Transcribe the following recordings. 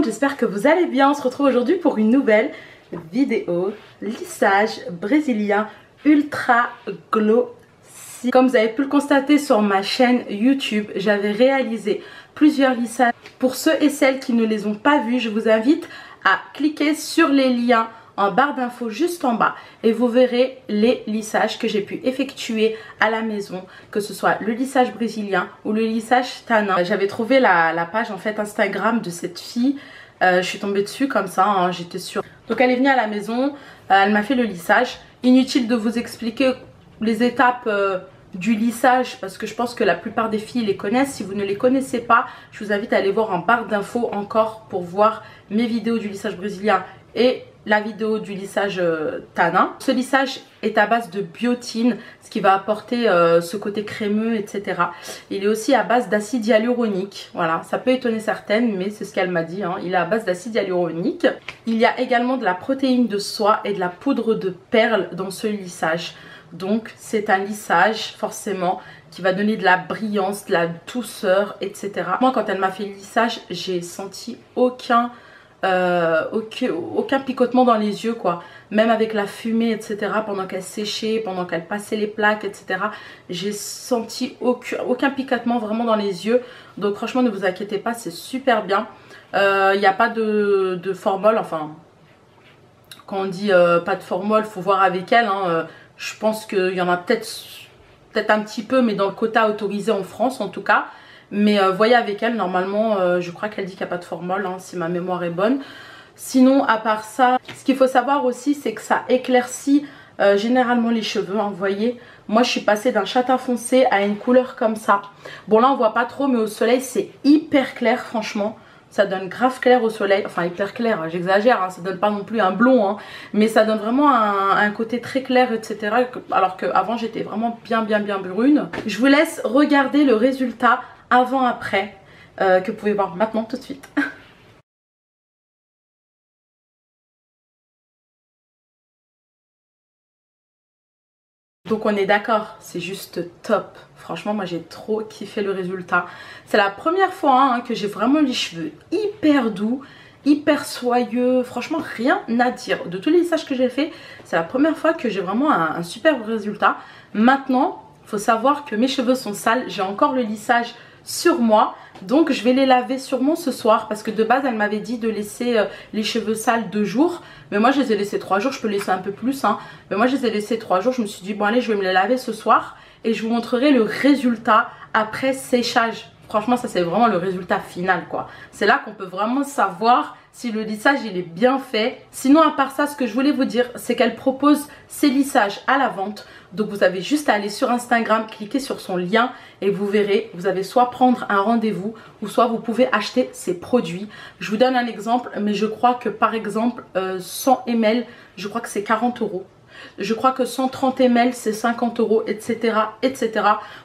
J'espère que vous allez bien. On se retrouve aujourd'hui pour une nouvelle vidéo lissage brésilien ultra glossy. Comme vous avez pu le constater sur ma chaîne YouTube, j'avais réalisé plusieurs lissages. Pour ceux et celles qui ne les ont pas vus, je vous invite à cliquer sur les liens en barre d'infos juste en bas et vous verrez les lissages que j'ai pu effectuer à la maison, que ce soit le lissage brésilien ou le lissage tanin. J'avais trouvé la page en fait Instagram de cette fille, je suis tombée dessus comme ça, hein, j'étais sûre. Donc elle est venue à la maison, elle m'a fait le lissage. Inutile de vous expliquer les étapes du lissage parce que je pense que la plupart des filles les connaissent. Si vous ne les connaissez pas, je vous invite à aller voir en barre d'infos encore pour voir mes vidéos du lissage brésilien et la vidéo du lissage tanin. Ce lissage est à base de biotine, ce qui va apporter ce côté crémeux, etc. Il est aussi à base d'acide hyaluronique. Voilà, ça peut étonner certaines, mais c'est ce qu'elle m'a dit, hein. Il est à base d'acide hyaluronique. Il y a également de la protéine de soie et de la poudre de perle dans ce lissage. Donc c'est un lissage forcément qui va donner de la brillance, de la douceur, etc. Moi quand elle m'a fait le lissage, j'ai senti aucun picotement dans les yeux quoi, même avec la fumée etc, pendant qu'elle séchait, pendant qu'elle passait les plaques etc, j'ai senti aucun picotement vraiment dans les yeux. Donc franchement ne vous inquiétez pas, c'est super bien. Il n'y a pas de formol, enfin quand on dit pas de formol, faut voir avec elle, hein. Je pense qu'il y en a peut-être un petit peu, mais dans le quota autorisé en France en tout cas. Mais voyez avec elle, normalement je crois qu'elle dit qu'il n'y a pas de formol, hein, si ma mémoire est bonne. Sinon à part ça, ce qu'il faut savoir aussi c'est que ça éclaircit généralement les cheveux, hein, vous voyez. Moi je suis passée d'un châtain foncé à une couleur comme ça. Bon là on voit pas trop mais au soleil c'est hyper clair franchement. Ça donne grave clair au soleil, enfin hyper clair, hein, j'exagère, hein, ça donne pas non plus un blond, hein, mais ça donne vraiment un côté très clair, etc. Alors qu'avant j'étais vraiment bien brune. Je vous laisse regarder le résultat avant-après que vous pouvez voir maintenant tout de suite. Donc on est d'accord, c'est juste top. Franchement moi j'ai trop kiffé le résultat. C'est la première fois hein, que j'ai vraiment les cheveux hyper doux, hyper soyeux. Franchement rien à dire. De tous les lissages que j'ai fait, c'est la première fois que j'ai vraiment un super résultat. Maintenant, il faut savoir que mes cheveux sont sales. J'ai encore le lissage sur moi. Donc je vais les laver sûrement ce soir parce que de base elle m'avait dit de laisser les cheveux sales 2 jours. Mais moi je les ai laissés 3 jours, je peux laisser un peu plus hein. Mais moi je les ai laissés 3 jours, je me suis dit bon allez je vais me les laver ce soir. Et je vous montrerai le résultat après séchage. Franchement ça c'est vraiment le résultat final quoi. C'est là qu'on peut vraiment savoir si le lissage il est bien fait. Sinon à part ça ce que je voulais vous dire c'est qu'elle propose ses lissages à la vente. Donc vous avez juste à aller sur Instagram, cliquer sur son lien et vous verrez, vous avez soit prendre un rendez-vous ou soit vous pouvez acheter ses produits. Je vous donne un exemple, mais je crois que par exemple 100 ml, je crois que c'est 40 €. Je crois que 130 ml c'est 50 €, etc. etc.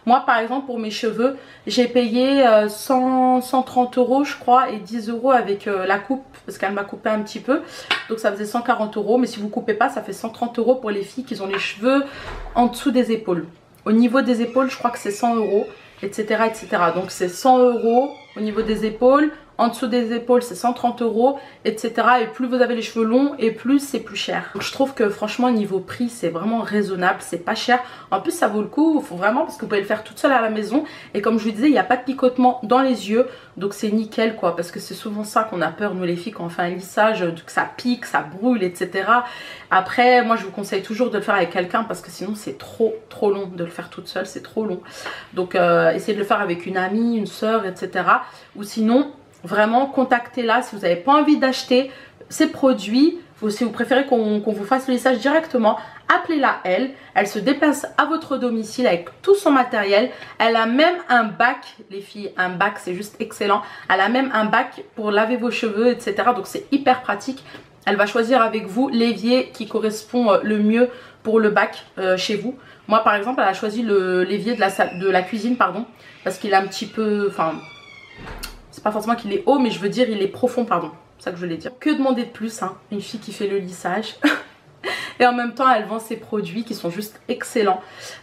Moi par exemple pour mes cheveux, j'ai payé 130 € je crois et 10 € avec la coupe parce qu'elle m'a coupé un petit peu. Donc ça faisait 140 €, mais si vous coupez pas ça fait 130 € pour les filles qui ont les cheveux en dessous des épaules. Au niveau des épaules je crois que c'est 100 €, etc. etc. Donc c'est 100 € au niveau des épaules. En dessous des épaules c'est 130 €, etc. Et plus vous avez les cheveux longs et plus c'est plus cher. Donc je trouve que franchement niveau prix c'est vraiment raisonnable, c'est pas cher. En plus ça vaut le coup, il faut vraiment parce que vous pouvez le faire toute seule à la maison. Et comme je vous disais il n'y a pas de picotement dans les yeux. Donc c'est nickel quoi, parce que c'est souvent ça qu'on a peur nous les filles quand on fait un lissage, que ça pique, ça brûle, etc. Après moi je vous conseille toujours de le faire avec quelqu'un parce que sinon c'est trop long de le faire toute seule, c'est trop long. Donc essayez de le faire avec une amie, une soeur, etc. Ou sinon vraiment contactez-la si vous n'avez pas envie d'acheter ces produits, si vous préférez qu'on vous fasse le lissage directement, appelez-la elle se déplace à votre domicile avec tout son matériel. Elle a même un bac, les filles, un bac c'est juste excellent. Elle a même un bac pour laver vos cheveux, etc. Donc c'est hyper pratique. Elle va choisir avec vous l'évier qui correspond le mieux pour le bac chez vous. Moi par exemple elle a choisi l'évier de la cuisine pardon, parce qu'il est un petit peu, enfin c'est pas forcément qu'il est haut mais je veux dire il est profond pardon, c'est ça que je voulais dire. Que demander de plus hein, une fille qui fait le lissage. Et en même temps, elle vend ses produits qui sont juste excellents.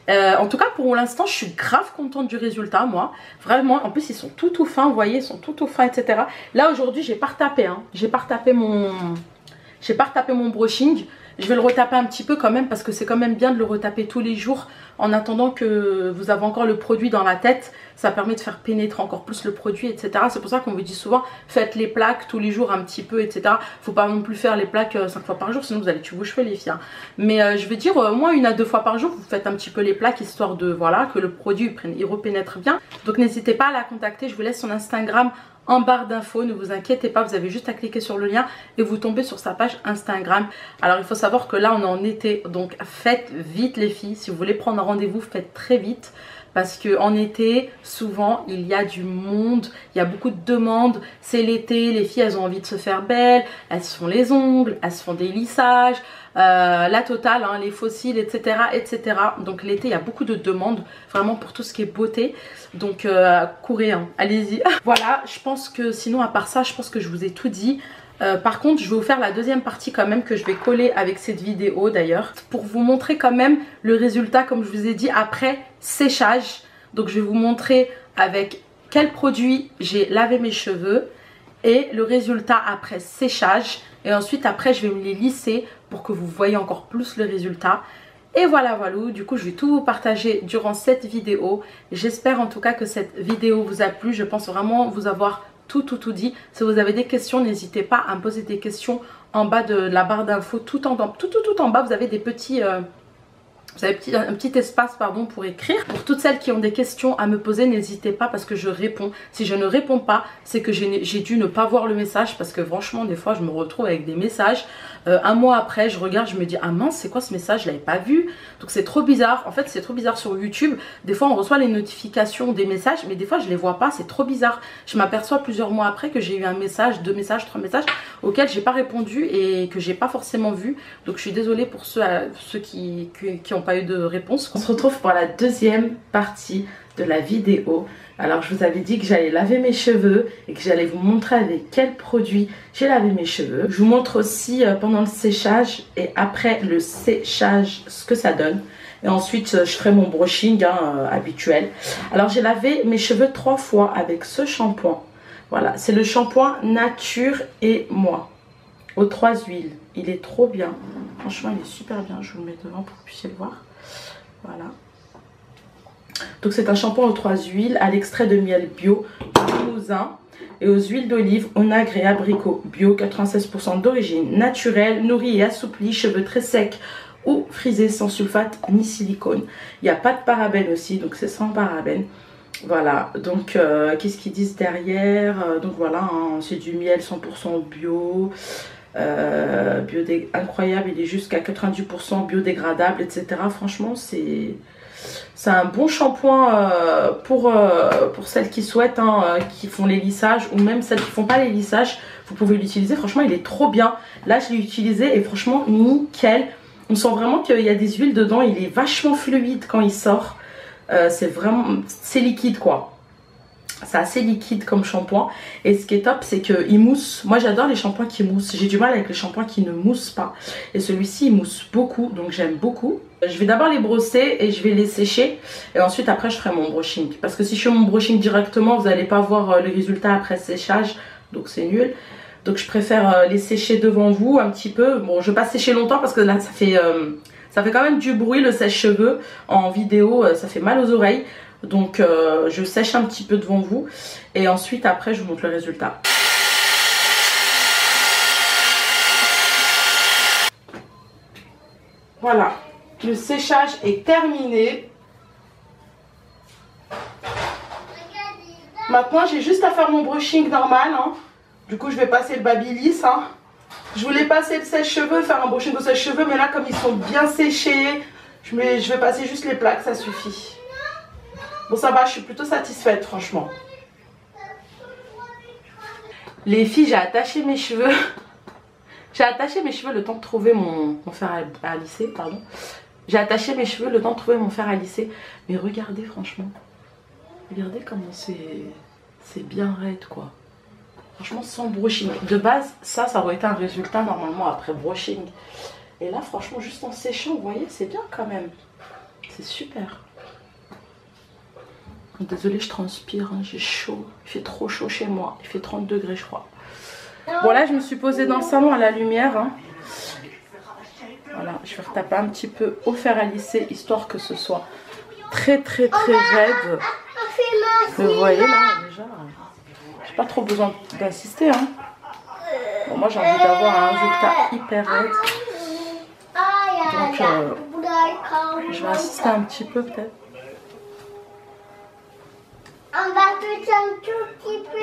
En tout cas, pour l'instant, je suis grave contente du résultat, moi. Vraiment, en plus, ils sont tout fins, vous voyez, ils sont tout fins, etc. Là, aujourd'hui, j'ai pas retapé, hein. J'ai pas retapé mon brushing. Je vais le retaper un petit peu quand même parce que c'est quand même bien de le retaper tous les jours en attendant que vous avez encore le produit dans la tête. Ça permet de faire pénétrer encore plus le produit, etc. C'est pour ça qu'on vous dit souvent, faites les plaques tous les jours un petit peu, etc. Faut pas non plus faire les plaques 5 fois par jour, sinon vous allez tuer vos cheveux les filles, hein. Mais je vais dire, au moins 1 à 2 fois par jour, vous faites un petit peu les plaques histoire de, voilà, que le produit il repénètre bien. Donc n'hésitez pas à la contacter, je vous laisse son Instagram en barre d'infos, ne vous inquiétez pas, vous avez juste à cliquer sur le lien et vous tombez sur sa page Instagram. Alors il faut savoir que là on est en été, donc faites vite les filles, si vous voulez prendre un rendez-vous, faites très vite. Parce qu'en été, souvent, il y a du monde, il y a beaucoup de demandes. C'est l'été, les filles, elles ont envie de se faire belles, elles se font les ongles, elles se font des lissages, la totale, hein, les fossiles, etc., etc. Donc l'été, il y a beaucoup de demandes, vraiment pour tout ce qui est beauté. Donc courez, hein, allez-y. Voilà, je pense que sinon, à part ça, je pense que je vous ai tout dit. Par contre, je vais vous faire la deuxième partie quand même que je vais coller avec cette vidéo d'ailleurs pour vous montrer quand même le résultat comme je vous ai dit après séchage. Donc je vais vous montrer avec quel produit j'ai lavé mes cheveux et le résultat après séchage. Et ensuite après je vais me les lisser pour que vous voyez encore plus le résultat. Et voilà, du coup je vais tout vous partager durant cette vidéo. J'espère en tout cas que cette vidéo vous a plu. Je pense vraiment vous avoir tout dit. Si vous avez des questions, n'hésitez pas à me poser des questions en bas de la barre d'infos. Tout en bas, vous avez des petits... Vous avez un petit espace pardon, pour écrire. Pour toutes celles qui ont des questions à me poser, n'hésitez pas parce que je réponds. Si je ne réponds pas, c'est que j'ai dû ne pas voir le message parce que franchement, des fois, je me retrouve avec des messages. Un mois après, je regarde, je me dis ah mince, c'est quoi ce message? Je l'avais pas vu. Donc c'est trop bizarre. En fait, c'est trop bizarre sur YouTube. Des fois, on reçoit les notifications des messages, mais des fois, je les vois pas. C'est trop bizarre. Je m'aperçois plusieurs mois après que j'ai eu un message, 2 messages, 3 messages auxquels j'ai pas répondu et que j'ai pas forcément vu. Donc je suis désolée pour ceux qui n'ont pas eu de réponse. On se retrouve pour la deuxième partie de la vidéo. Alors je vous avais dit que j'allais laver mes cheveux et que j'allais vous montrer avec quel produit j'ai lavé mes cheveux. Je vous montre aussi pendant le séchage et après le séchage ce que ça donne. Et ensuite je ferai mon brushing habituel. Alors j'ai lavé mes cheveux 3 fois avec ce shampoing. Voilà, c'est le shampoing Nature et Moi aux 3 huiles. Il est trop bien. Franchement, il est super bien. Je vous le mets devant pour que vous puissiez le voir. Voilà. Donc c'est un shampoing aux 3 huiles à l'extrait de miel bio, limousin et aux huiles d'olive, onagre et abricot bio, 96% d'origine naturelle, nourrit et assouplit, cheveux très secs ou frisés sans sulfate ni silicone. Il n'y a pas de parabènes aussi, donc c'est sans parabènes. Voilà, donc qu'est-ce qu'ils disent derrière? Donc voilà, hein, c'est du miel 100% bio. Incroyable, il est jusqu'à 90% biodégradable, etc. Franchement, c'est un bon shampoing pour celles qui souhaitent, hein, qui font les lissages ou même celles qui font pas les lissages. Vous pouvez l'utiliser, franchement, il est trop bien. Là, je l'ai utilisé et franchement, nickel. On sent vraiment qu'il y a des huiles dedans. Il est vachement fluide quand il sort. C'est liquide quoi. C'est assez liquide comme shampoing. Et ce qui est top, c'est qu'il mousse. Moi, j'adore les shampoings qui moussent. J'ai du mal avec les shampoings qui ne moussent pas. Et celui-ci, il mousse beaucoup. Donc, j'aime beaucoup. Je vais d'abord les brosser et je vais les sécher. Et ensuite, après, je ferai mon brushing. Parce que si je fais mon brushing directement, vous n'allez pas voir le résultat après séchage. Donc, c'est nul. Donc, je préfère les sécher devant vous un petit peu. Bon, je ne vais pas sécher longtemps parce que là, ça fait quand même du bruit le sèche-cheveux. En vidéo, ça fait mal aux oreilles. Donc je sèche un petit peu devant vous et ensuite après je vous montre le résultat. Voilà, le séchage est terminé. Maintenant j'ai juste à faire mon brushing normal, hein. Du coup je vais passer le babyliss, hein. Je voulais passer le sèche-cheveux, faire un brushing au sèche-cheveux, mais là comme ils sont bien séchés, je vais passer juste les plaques, ça suffit. Bon ça va, je suis plutôt satisfaite franchement. Les filles, j'ai attaché mes cheveux. J'ai attaché mes cheveux le temps de trouver mon fer à lisser, pardon. J'ai attaché mes cheveux le temps de trouver mon fer à lisser. Mais regardez franchement. Regardez comment c'est bien raide quoi. Franchement sans brushing. De base, ça aurait été un résultat normalement après brushing. Et là franchement juste en séchant, vous voyez, c'est bien quand même. C'est super. Désolée, je transpire, hein, j'ai chaud. Il fait trop chaud chez moi. Il fait 30 degrés, je crois. Bon, là, je me suis posée dans le salon à la lumière. Hein. Voilà, je vais retaper un petit peu au fer à lisser, histoire que ce soit très raide. Mais vous voyez, là, déjà, j'ai pas trop besoin d'insister. Hein. Bon, moi, j'ai envie d'avoir un résultat hyper raide. Donc, je vais insister un petit peu, peut-être. On va toucher un tout petit peu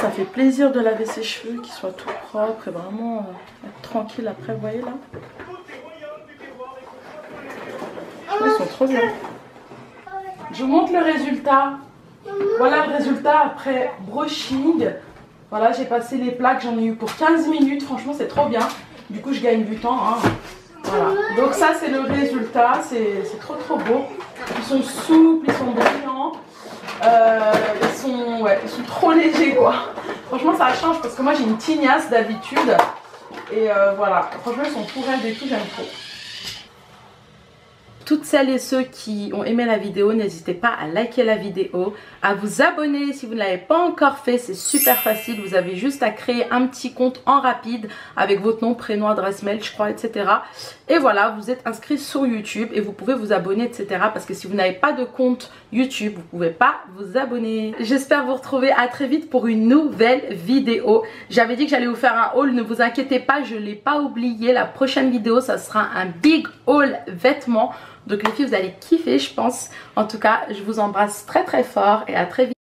Ça fait plaisir de laver ses cheveux, qu'ils soient tout propres et vraiment être tranquille après, vous voyez là. Ils sont trop bien. Je vous montre le résultat. Voilà le résultat après brushing. Voilà, j'ai passé les plaques, j'en ai eu pour 15 minutes. Franchement, c'est trop bien. Du coup, je gagne du temps. Hein. Voilà. Donc ça, c'est le résultat. C'est trop beau. Ils sont souples, ils sont brillants. Ils sont trop légers, quoi. Franchement, ça change parce que moi, j'ai une tignasse d'habitude. Et voilà. Franchement, ils sont tout raides et tout, j'aime trop. Toutes celles et ceux qui ont aimé la vidéo, n'hésitez pas à liker la vidéo, à vous abonner si vous ne l'avez pas encore fait, c'est super facile. Vous avez juste à créer un petit compte en rapide avec votre nom, prénom, adresse mail, je crois, etc. Et voilà, vous êtes inscrit sur YouTube et vous pouvez vous abonner, etc. Parce que si vous n'avez pas de compte YouTube, vous ne pouvez pas vous abonner. J'espère vous retrouver à très vite pour une nouvelle vidéo. J'avais dit que j'allais vous faire un haul, ne vous inquiétez pas, je ne l'ai pas oublié. La prochaine vidéo, ça sera un big haul vêtements. Donc les filles, vous allez kiffer, je pense. En tout cas, je vous embrasse très fort et à très vite.